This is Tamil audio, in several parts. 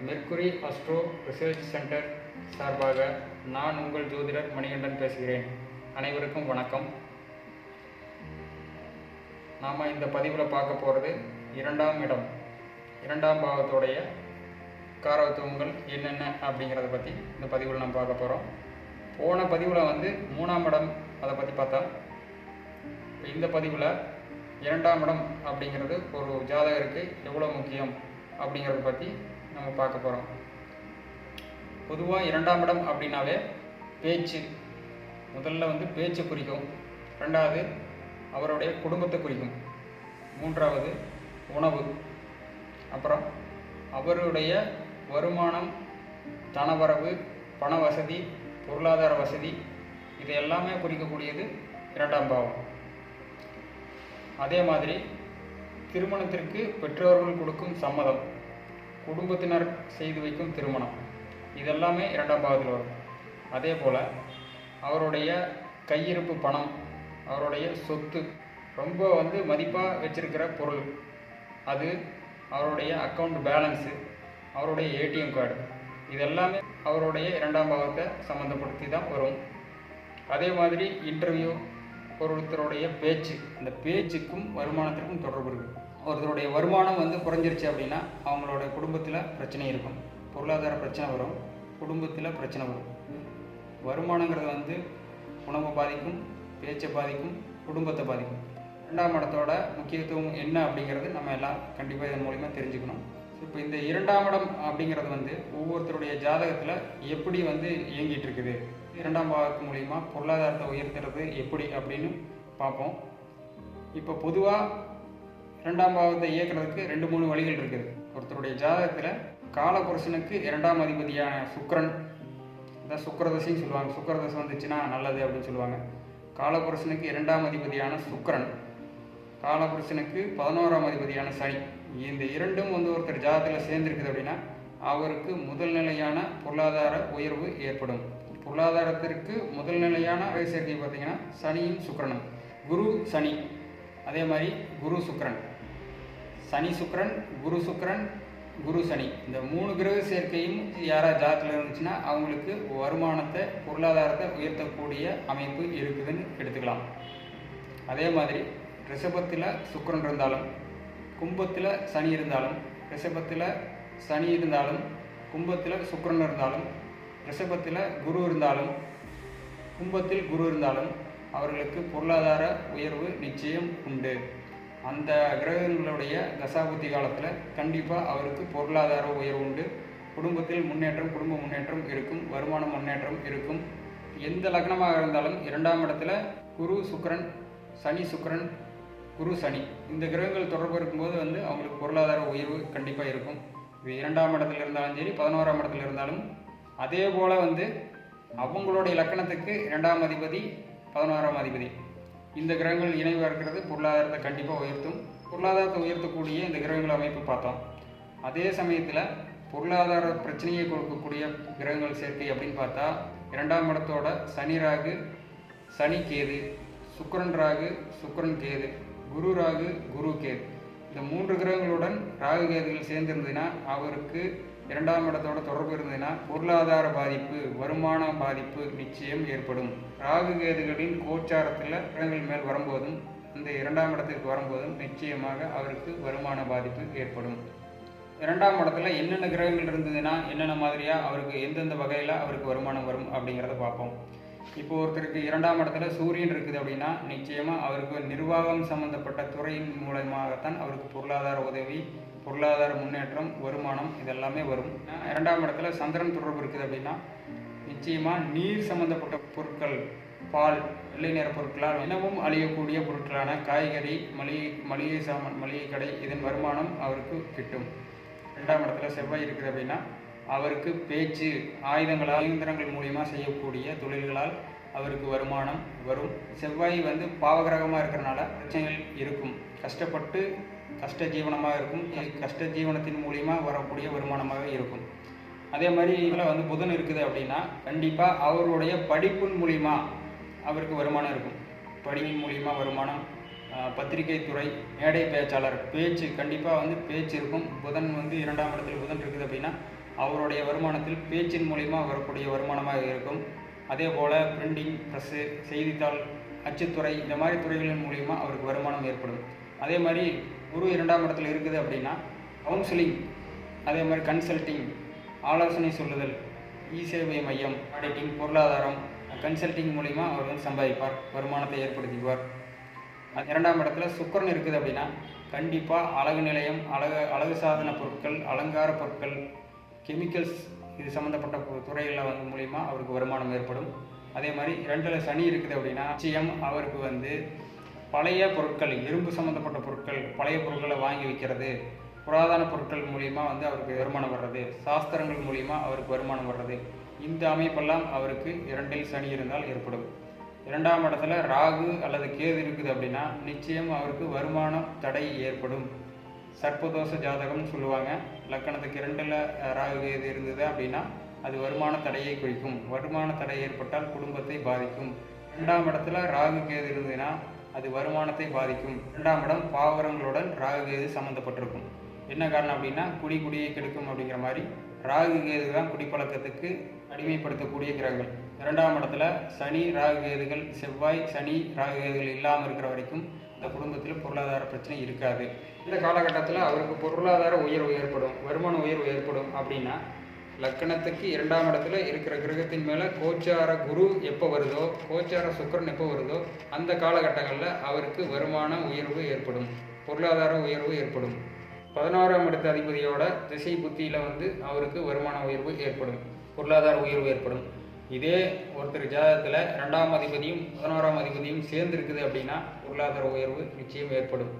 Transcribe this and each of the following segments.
மெர்க்குரி அஸ்ட்ரோ ரிசர்ச் சென்டர் சார்பாக நான் உங்கள் ஜோதிடர் மணிகண்டன் பேசுகிறேன். அனைவருக்கும் வணக்கம். நாம் இந்த பதிவில் பார்க்க போகிறது இரண்டாம் இடம், இரண்டாம் பாவத்துடைய காரகத்துவங்கள் என்னென்ன அப்படிங்கிறத பற்றி இந்த பதிவில் நம்ம பார்க்க போகிறோம். போன பதிவில் மூணாம் இடம் அதை பற்றி பார்த்தோம். இந்த பதிவில் இரண்டாம் இடம் அப்படிங்கிறது ஒரு ஜாதகருக்கு எவ்வளோ முக்கியம் அப்படிங்கிறத பற்றி நம்ம பார்க்க போகிறோம். பொதுவாக இரண்டாம் இடம் அப்படின்னாவே பேச்சு, முதல்ல பேச்சு குறிக்கும், ரெண்டாவது அவருடைய குடும்பத்தை குறிக்கும், மூன்றாவது உணவு, அப்புறம் அவருடைய வருமானம், தனவரவு, பண வசதி, பொருளாதார வசதி, இது எல்லாமே குறிக்கக்கூடியது இரண்டாம் பாவம். அதே மாதிரி திருமணத்திற்கு பெற்றோர்கள் கொடுக்கும் சம்மதம், குடும்பத்தினர் செய்து வைக்கும் திருமணம், இதெல்லாமே இரண்டாம் பாவத்தில் வரும். அதே போல் அவருடைய கையிருப்பு பணம், அவருடைய சொத்து, ரொம்ப மதிப்பாக வச்சிருக்கிற பொருள், அது அவருடைய அக்கௌண்ட் பேலன்ஸு, அவருடைய ஏடிஎம் கார்டு, இதெல்லாமே அவருடைய இரண்டாம் பாவத்தை சம்மந்தப்படுத்தி தான் வரும். அதே மாதிரி இன்டர்வியூ, ஒருத்தருடைய பேச்சு, அந்த பேச்சுக்கும் வருமானத்திற்கும் தொடர்பு இருக்குது. ஒருத்தருடைய வருமானம் குறைஞ்சிருச்சு அப்படின்னா அவங்களோட குடும்பத்தில் பிரச்சனை இருக்கும், பொருளாதார பிரச்சனை வரும், குடும்பத்தில் பிரச்சனை வரும். வருமானங்கிறது உணவை பாதிக்கும், பேச்சை பாதிக்கும், குடும்பத்தை பாதிக்கும். இரண்டாம் இடத்தோட முக்கியத்துவம் என்ன அப்படிங்கிறது நம்ம எல்லாம் கண்டிப்பாக இதன் மூலிமா தெரிஞ்சுக்கணும். இப்போ இந்த இரண்டாம் இடம் அப்படிங்கிறது ஒவ்வொருத்தருடைய ஜாதகத்தில் எப்படி இயங்கிட்டு இருக்குது, இரண்டாம் பாவத்து மூலிமா பொருளாதாரத்தை உயர்த்துறது எப்படி அப்படின்னு பார்ப்போம். இப்போ பொதுவாக இரண்டாம் பாவத்தை இயக்கிறதுக்கு 2-3 வழிகள் இருக்குது. ஒருத்தருடைய ஜாதகத்தில் காலபுருஷனுக்கு இரண்டாம் அதிபதியான சுக்கிரன், அதான் சுக்கிரதசைன்னு சொல்லுவாங்க, சுக்கிரதசை வந்துச்சுன்னா நல்லது அப்படின்னு சொல்லுவாங்க. காலபுருஷனுக்கு இரண்டாம் அதிபதியான சுக்கிரன், காலபுருஷனுக்கு 11ஆம் அதிபதியான சனி, இந்த இரண்டும் ஒருத்தர் ஜாதகத்தில் சேர்ந்துருக்குது அப்படின்னா அவருக்கு முதல் நிலையான பொருளாதார உயர்வு ஏற்படும். பொருளாதாரத்திற்கு முதல் நிலையான சேர்க்கை பார்த்தீங்கன்னா சனியும் சுக்கிரனும், குரு சனி, அதே மாதிரி குரு சுக்கிரன், சனி சுக்கிரன், குரு சுக்கிரன், குரு சனி, இந்த 3 கிரக சேர்க்கையும் யாராவது ஜாதகத்தில் இருந்துச்சுன்னா அவங்களுக்கு வருமானத்தை, பொருளாதாரத்தை உயர்த்தக்கூடிய அமைப்பு இருக்குதுன்னு எடுத்துக்கலாம். அதே மாதிரி ரிஷபத்தில் சுக்கிரன் இருந்தாலும், கும்பத்தில் சனி இருந்தாலும், ரிஷபத்தில் சனி இருந்தாலும், கும்பத்தில் சுக்கிரன் இருந்தாலும், ரிஷபத்தில் குரு இருந்தாலும், கும்பத்தில் குரு இருந்தாலும் அவர்களுக்கு பொருளாதார உயர்வு நிச்சயம் உண்டு. அந்த கிரகங்களுடைய தசாபுத்தி காலத்தில் கண்டிப்பாக அவருக்கு பொருளாதார உயர்வு உண்டு. குடும்பத்தில் முன்னேற்றம், குடும்ப முன்னேற்றம் இருக்கும், வருமான முன்னேற்றம் இருக்கும். எந்த லக்னமாக இருந்தாலும் இரண்டாம் இடத்துல குரு சுக்கிரன், சனி சுக்கிரன், குரு சனி, இந்த கிரகங்கள் தொடர்பு இருக்கும்போது அவங்களுக்கு பொருளாதார உயர்வு கண்டிப்பாக இருக்கும். இது இரண்டாம் இடத்துல இருந்தாலும் சரி, 11ஆம் இடத்துல இருந்தாலும். அதே போல் அவங்களுடைய லக்கணத்துக்கு இரண்டாம் அதிபதி, 11ஆம் அதிபதி, இந்த கிரகங்கள் இணைவாக இருக்கிறது பொருளாதாரத்தை கண்டிப்பாக உயர்த்தும். பொருளாதாரத்தை உயர்த்தக்கூடிய இந்த கிரகங்கள் அமைப்பு பார்த்தோம். அதே சமயத்தில் பொருளாதார பிரச்சனையை கொடுக்கக்கூடிய கிரகங்கள் சேர்க்கை அப்படின்னு பார்த்தா இரண்டாம் இடத்தோட சனி ராகு, சனி கேது, சுக்கிரன் ராகு, சுக்கிரன் கேது, குரு ராகு, குரு கேது, இந்த 3 கிரகங்களுடன் ராகு கேதுகள் சேர்ந்திருந்ததுன்னா அவருக்கு இரண்டாம் இடத்தோட தொடர்பு இருந்ததுன்னா பொருளாதார பாதிப்பு, வருமான பாதிப்பு நிச்சயம் ஏற்படும். ராகு கேதுகளின் கோச்சாரத்தில் கிரகங்கள் மேல் வரும்போதும் இந்த இரண்டாம் இடத்திற்கு வரும்போதும் நிச்சயமாக அவருக்கு வருமான பாதிப்பு ஏற்படும். இரண்டாம் இடத்துல என்னென்ன கிரகங்கள் இருந்ததுன்னா என்னென்ன மாதிரியாக அவருக்கு எந்தெந்த வகையில் அவருக்கு வருமானம் வரும் அப்படிங்கிறத பார்ப்போம். இப்போ ஒருத்தருக்கு இரண்டாம் இடத்துல சூரியன் இருக்குது அப்படின்னா நிச்சயமாக அவருக்கு நிர்வாகம் சம்பந்தப்பட்ட துறையின் மூலமாகத்தான் அவருக்கு பொருளாதார உதவி, பொருளாதார முன்னேற்றம், வருமானம் இதெல்லாமே வரும். இரண்டாம் இடத்துல சந்திரன் தொடர்பு இருக்குது அப்படின்னா நிச்சயமாக நீர் சம்பந்தப்பட்ட பொருட்கள், பால், வெள்ளை நிற பொருட்களால் தினமும் அழியக்கூடிய பொருட்களான காய்கறி, மளிகை சாமான், மளிகை கடை, இதன் வருமானம் அவருக்கு கிட்டும். இரண்டாம் இடத்துல செவ்வாய் இருக்குது அப்படின்னா அவருக்கு பேச்சு, ஆயுதங்களால், இயந்திரங்கள் மூலியமாக செய்யக்கூடிய தொழில்களால் அவருக்கு வருமானம் வரும். செவ்வாய் பாவகிரகமாக இருக்கிறனால பிரச்சனைகள் இருக்கும், கஷ்டப்பட்டு கஷ்ட ஜீவனமாக இருக்கும், கஷ்ட ஜீவனத்தின் மூலியமாக வரக்கூடிய வருமானமாக இருக்கும். அதே மாதிரி இதில் புதன் இருக்குது அப்படின்னா கண்டிப்பாக அவருடைய படிப்பின் மூலிமா அவருக்கு வருமானம் இருக்கும். படிப்பின் மூலிமா வருமானம், பத்திரிகை துறை, மேடை பேச்சாளர், பேச்சு கண்டிப்பாக பேச்சு இருக்கும். புதன் இரண்டாம் இடத்துல புதன் இருக்குது அப்படின்னா அவருடைய வருமானத்தில் பேச்சின் மூலிமா வரக்கூடிய வருமானமாக இருக்கும். அதே போல் பிரிண்டிங் ப்ரெஸ்ஸு, செய்தித்தாள், அச்சுத்துறை, இந்த மாதிரி துறைகளின் மூலிமா அவருக்கு வருமானம் ஏற்படும். அதே மாதிரி குரு 2ஆம் இடத்துல இருக்குது அப்படின்னா கவுன்சிலிங், அதே மாதிரி கன்சல்டிங், ஆலோசனை சொல்லுதல், சேவை மையம், ஆடிட்டிங், பொருளாதாரம், கன்சல்டிங் மூலிமா அவர் வந்து சம்பாதிப்பார், வருமானத்தை ஏற்படுத்திக்குவார். 2ஆம் இடத்துல சுக்கிரன் இருக்குது அப்படின்னா கண்டிப்பாக அழகு நிலையம், அழகு சாதன பொருட்கள், அலங்கார பொருட்கள், கெமிக்கல்ஸ், இது சம்மந்தப்பட்ட துறைகளில் வந்து மூலிமா அவருக்கு வருமானம் ஏற்படும். அதே மாதிரி 2ல் சனி இருக்குது அப்படின்னா நிச்சயம் அவருக்கு வந்து பழைய பொருட்கள், இரும்பு சம்மந்தப்பட்ட பொருட்கள், பழைய பொருட்களை வாங்கி வைக்கிறது, புராதன பொருட்கள் மூலிமா வந்து அவருக்கு வருமானம் வர்றது, சாஸ்திரங்கள் மூலிமா அவருக்கு வருமானம் வர்றது, இந்த அமைப்பெல்லாம் அவருக்கு 2ல் சனி இருந்தால் ஏற்படும். 2ஆம் இடத்துல ராகு அல்லது கேது இருக்குது அப்படின்னா நிச்சயம் அவருக்கு வருமான தடை ஏற்படும். சர்ப்பதோஷ ஜாதகம்னு சொல்லுவாங்க. லக்கணத்துக்கு 2ல் ராகு கேது இருந்தது அப்படின்னா அது வருமான தடையை குறிக்கும். வருமான தடை ஏற்பட்டால் குடும்பத்தை பாதிக்கும். 2ஆம் இடத்துல ராகு கேது இருந்ததுன்னா அது வருமானத்தை பாதிக்கும். 2ஆம் இடம் பாவரங்களுடன் ராகு கேது சம்மந்தப்பட்டிருக்கும். என்ன காரணம் அப்படின்னா குடியை கெடுக்கும் அப்படிங்கிற மாதிரி ராகு கேது தான் குடிப்பழக்கத்துக்கு அடிமைப்படுத்தக்கூடிய கிரகங்கள். 2ஆம் இடத்துல சனி, ராகு கேதுகள், செவ்வாய், சனி, ராகு கேதுகள் இல்லாமல் இருக்கிற வரைக்கும் இந்த குடும்பத்தில் பொருளாதார பிரச்சனை இருக்காது. இந்த காலகட்டத்தில் அவருக்கு பொருளாதார உயர்வு ஏற்படும், வருமான உயர்வு ஏற்படும். அப்படின்னா லக்கணத்துக்கு 2ஆம் இடத்துல இருக்கிற கிரகத்தின் மேலே கோச்சார குரு எப்போ வருதோ, கோச்சார சுக்கிரன் எப்போ வருதோ அந்த காலகட்டங்களில் அவருக்கு வருமான உயர்வு ஏற்படும், பொருளாதார உயர்வு ஏற்படும். 16ஆம் இடத்து அதிபதியோட திசை புத்தியில் வந்து அவருக்கு வருமான உயர்வு ஏற்படும், பொருளாதார உயர்வு ஏற்படும். இதே ஒருத்தர் ஜாதகத்தில் 2ஆம் அதிபதியும் 11ஆம் அதிபதியும் சேர்ந்துருக்குது அப்படின்னா பொருளாதார உயர்வு நிச்சயம் ஏற்படும்.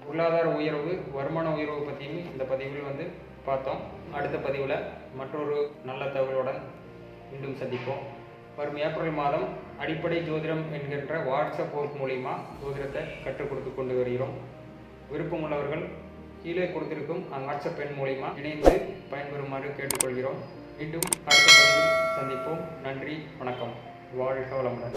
பொருளாதார உயர்வு, வருமான உயர்வு பற்றியும் இந்த பதிவில் வந்து பார்த்தோம். அடுத்த பதிவில் மற்றொரு நல்ல தகவலுடன் மீண்டும் சந்திப்போம். வரும் ஏப்ரல் மாதம் அடிப்படை ஜோதிடம் என்கின்ற வாட்ஸ்அப் குரூப் மூலிமா ஜோதிடத்தை கற்றுக் கொடுத்து கொண்டு வருகிறோம். விருப்பம் உள்ளவர்கள் கீழே கொடுத்திருக்கும் அந்த வாட்ஸ்அப் எண் மூலிமா இணைந்து பயன்பெறுமாறு கேட்டுக்கொள்கிறோம். மீண்டும் அடுத்த பதிவில் சந்திப்போம். நன்றி, வணக்கம், வாழ்க வளமுடன்.